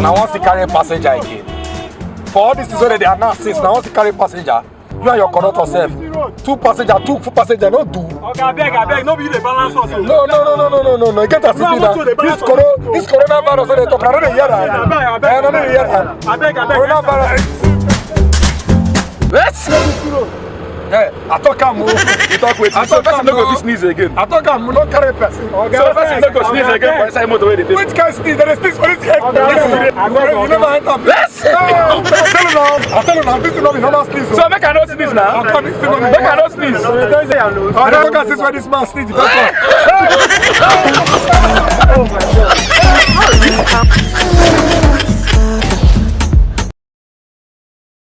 Now once you carry passenger again. For all this is already announced since now once you carry passenger, you and your conductor self. 2 passenger, 2 passenger, no do. Okay, I beg, nobody dey balance us. No. You get a city now. This coronavirus, they talk. I don't hear that. I don't hear that. I beg. Coronavirus. Let's. Hey, I talk am. You talk with. I talk am. No go sneeze again. I talk am. No carry person. So person no go sneeze again for inside motor wey dey. Which kind sneeze? There is sneeze for this head. You never enter. Let's. I tell you now. This is not the normal sneeze. So make I not sneeze now. Make I not sneeze. I don't know why this man sneeze. Oh my God.